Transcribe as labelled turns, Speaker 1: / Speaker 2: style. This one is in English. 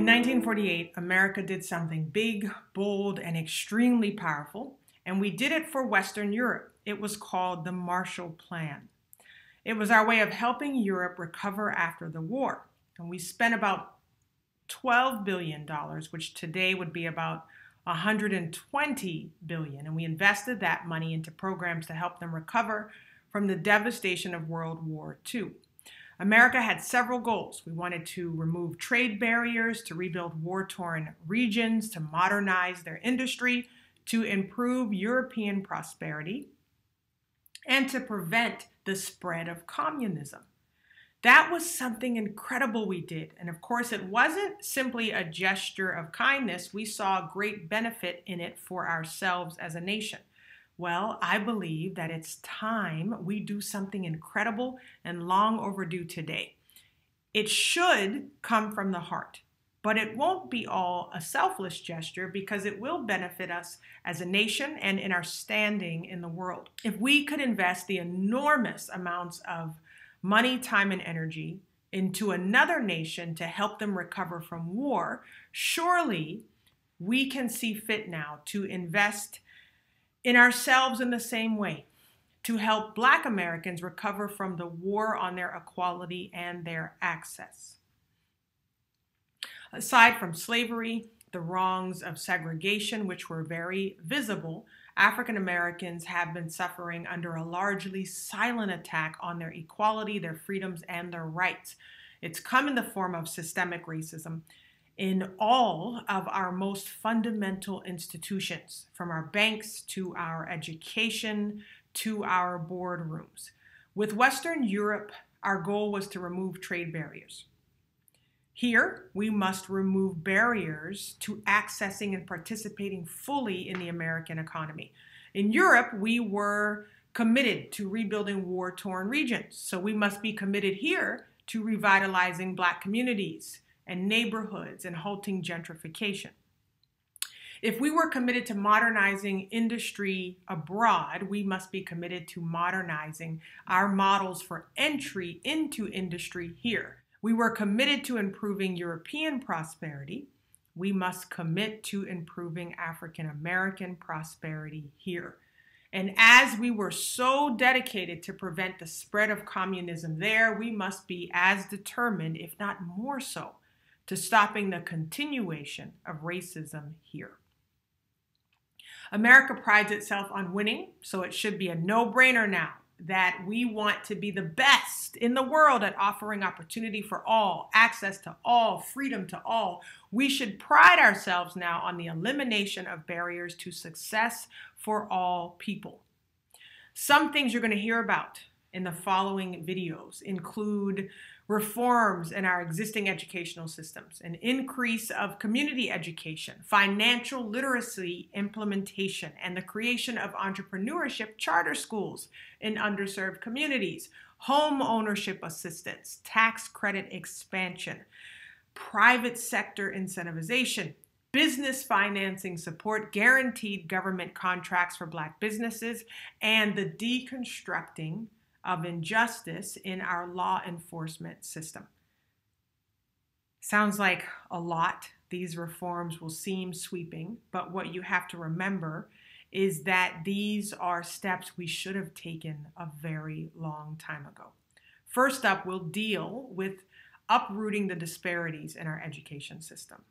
Speaker 1: In 1948, America did something big, bold, and extremely powerful, and we did it for Western Europe. It was called the Marshall Plan. It was our way of helping Europe recover after the war, and we spent about $12 billion, which today would be about $120 billion, and we invested that money into programs to help them recover from the devastation of World War II. America had several goals. We wanted to remove trade barriers, to rebuild war-torn regions, to modernize their industry, to improve European prosperity, and to prevent the spread of communism. That was something incredible we did. And of course, it wasn't simply a gesture of kindness. We saw great benefit in it for ourselves as a nation. Well, I believe that it's time we do something incredible and long overdue today. It should come from the heart, but it won't be all a selfless gesture because it will benefit us as a nation and in our standing in the world. If we could invest the enormous amounts of money, time, and energy into another nation to help them recover from war, surely we can see fit now to invest in ourselves in the same way, to help Black Americans recover from the war on their equality and their access. Aside from slavery, the wrongs of segregation, which were very visible, African Americans have been suffering under a largely silent attack on their equality, their freedoms, and their rights. It's come in the form of systemic racism in all of our most fundamental institutions, from our banks to our education to our boardrooms. With Western Europe, our goal was to remove trade barriers. Here, we must remove barriers to accessing and participating fully in the American economy. In Europe, we were committed to rebuilding war-torn regions, so we must be committed here to revitalizing Black communities and neighborhoods and halting gentrification. If we were committed to modernizing industry abroad, we must be committed to modernizing our models for entry into industry here. We were committed to improving European prosperity. We must commit to improving African American prosperity here. And as we were so dedicated to prevent the spread of communism there, we must be as determined, if not more so, to stopping the continuation of racism here. America prides itself on winning, so it should be a no-brainer now that we want to be the best in the world at offering opportunity for all, access to all, freedom to all. We should pride ourselves now on the elimination of barriers to success for all people. Some things you're going to hear about in the following videos include reforms in our existing educational systems, an increase of community education, financial literacy implementation, and the creation of entrepreneurship charter schools in underserved communities, home ownership assistance, tax credit expansion, private sector incentivization, business financing support, guaranteed government contracts for Black businesses, and the deconstructing of injustice in our law enforcement system. Sounds like a lot. These reforms will seem sweeping, but what you have to remember is that these are steps we should have taken a very long time ago. First up, we'll deal with uprooting the disparities in our education system.